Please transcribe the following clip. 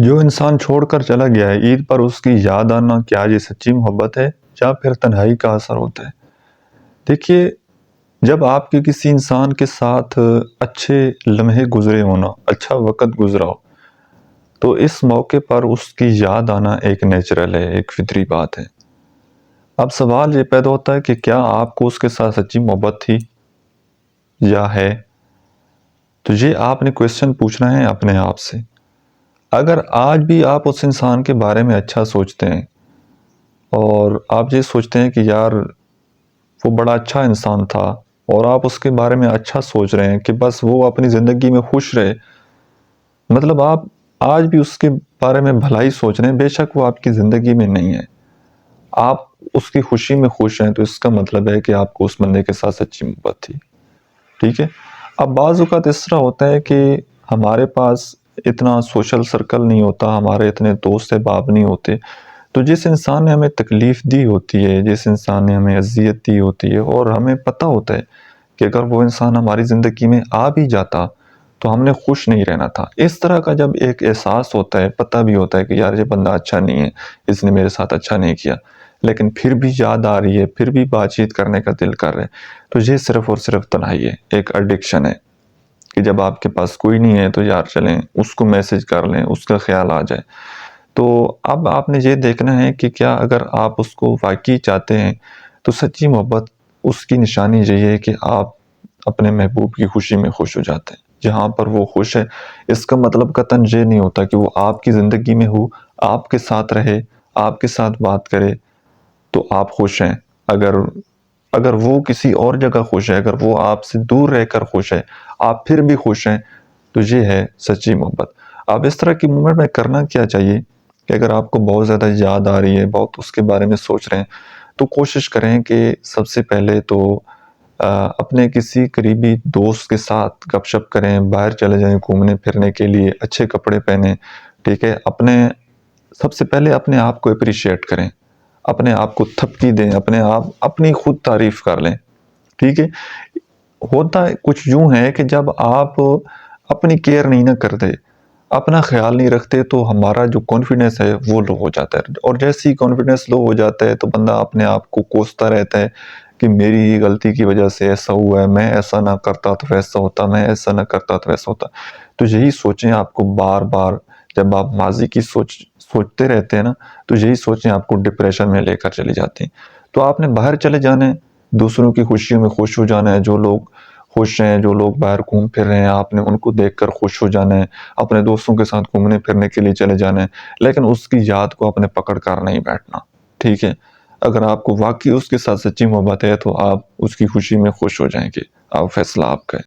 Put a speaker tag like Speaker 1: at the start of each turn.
Speaker 1: جو انسان چھوڑ کر چلا گیا ہے، عید پر اس کی یاد آنا کیا یہ سچی محبت ہے یا پھر تنہائی کا اثر ہوتا ہے؟ دیکھیے، جب آپ کے کسی انسان کے ساتھ اچھے لمحے گزرے ہونا، اچھا وقت گزرا ہو، تو اس موقع پر اس کی یاد آنا ایک نیچرل ہے، ایک فطری بات ہے۔ اب سوال یہ پیدا ہوتا ہے کہ کیا آپ کو اس کے ساتھ سچی محبت تھی یا ہے؟ تو یہ آپ نے کویسچن پوچھنا ہے اپنے آپ سے۔ اگر آج بھی آپ اس انسان کے بارے میں اچھا سوچتے ہیں اور آپ یہ سوچتے ہیں کہ یار وہ بڑا اچھا انسان تھا اور آپ اس کے بارے میں اچھا سوچ رہے ہیں کہ بس وہ اپنی زندگی میں خوش رہے، مطلب آپ آج بھی اس کے بارے میں بھلائی سوچ رہے ہیں، بے شک وہ آپ کی زندگی میں نہیں ہے، آپ اس کی خوشی میں خوش ہیں، تو اس کا مطلب ہے کہ آپ کو اس بندے کے ساتھ سچی محبت تھی، ٹھیک ہے؟ اب بعض اوقات اس طرح ہوتا ہے کہ ہمارے پاس اتنا سوشل سرکل نہیں ہوتا، ہمارے اتنے دوست احباب نہیں ہوتے، تو جس انسان نے ہمیں تکلیف دی ہوتی ہے، جس انسان نے ہمیں اذیت دی ہوتی ہے اور ہمیں پتہ ہوتا ہے کہ اگر وہ انسان ہماری زندگی میں آ بھی جاتا تو ہم نے خوش نہیں رہنا تھا، اس طرح کا جب ایک احساس ہوتا ہے، پتہ بھی ہوتا ہے کہ یار یہ بندہ اچھا نہیں ہے، اس نے میرے ساتھ اچھا نہیں کیا، لیکن پھر بھی یاد آ رہی ہے، پھر بھی بات چیت کرنے کا دل کر رہا ہے، تو یہ صرف اور صرف تنہائی ہے، ایک ایڈکشن ہے کہ جب آپ کے پاس کوئی نہیں ہے تو یار چلیں اس کو میسج کر لیں، اس کا خیال آ جائے۔ تو اب آپ نے یہ دیکھنا ہے کہ کیا اگر آپ اس کو واقعی چاہتے ہیں تو سچی محبت اس کی نشانی یہی ہے کہ آپ اپنے محبوب کی خوشی میں خوش ہو جاتے ہیں، جہاں پر وہ خوش ہے، اس کا مطلب قطعاً یہ نہیں ہوتا کہ وہ آپ کی زندگی میں ہو، آپ کے ساتھ رہے، آپ کے ساتھ بات کرے تو آپ خوش ہیں۔ اگر وہ کسی اور جگہ خوش ہے، اگر وہ آپ سے دور رہ کر خوش ہے، آپ پھر بھی خوش ہیں، تو یہ ہے سچی محبت۔ اب اس طرح کی مومنٹ میں کرنا کیا چاہیے کہ اگر آپ کو بہت زیادہ یاد آ رہی ہے، بہت اس کے بارے میں سوچ رہے ہیں، تو کوشش کریں کہ سب سے پہلے تو اپنے کسی قریبی دوست کے ساتھ گپ شپ کریں، باہر چلے جائیں گھومنے پھرنے کے لیے، اچھے کپڑے پہنیں، ٹھیک ہے؟ سب سے پہلے اپنے آپ کو اپریشیٹ کریں، اپنے آپ کو تھپکی دیں، اپنی خود تعریف کر لیں، ٹھیک ہے؟ ہوتا کچھ یوں ہے کہ جب آپ اپنی کیئر نہیں نہ کرتے، اپنا خیال نہیں رکھتے، تو ہمارا جو کانفیڈنس ہے وہ لو ہو جاتا ہے، اور جیسے ہی کانفیڈنس لو ہو جاتا ہے تو بندہ اپنے آپ کو کوستا رہتا ہے کہ میری ہی غلطی کی وجہ سے ایسا ہوا ہے، میں ایسا نہ کرتا تو ویسا ہوتا، میں ایسا نہ کرتا تو ویسا ہوتا۔ تو یہی سوچیں آپ کو بار بار، جب آپ ماضی کی سوچتے رہتے ہیں نا، تو یہی سوچیں آپ کو ڈپریشن میں لے کر چلی جاتی ہیں۔ تو آپ نے باہر چلے جانا ہے، دوسروں کی خوشیوں میں خوش ہو جانا ہے، جو لوگ خوش ہیں، جو لوگ باہر گھوم پھر رہے ہیں، آپ نے ان کو دیکھ کر خوش ہو جانا ہے، اپنے دوستوں کے ساتھ گھومنے پھرنے کے لیے چلے جانا ہے، لیکن اس کی یاد کو اپنے پکڑ کر نہیں بیٹھنا، ٹھیک ہے؟ اگر آپ کو واقعی اس کے ساتھ سچی محبت ہے تو آپ اس کی خوشی میں خوش ہو جائیں گے، آپ فیصلہ آپ کا ہے۔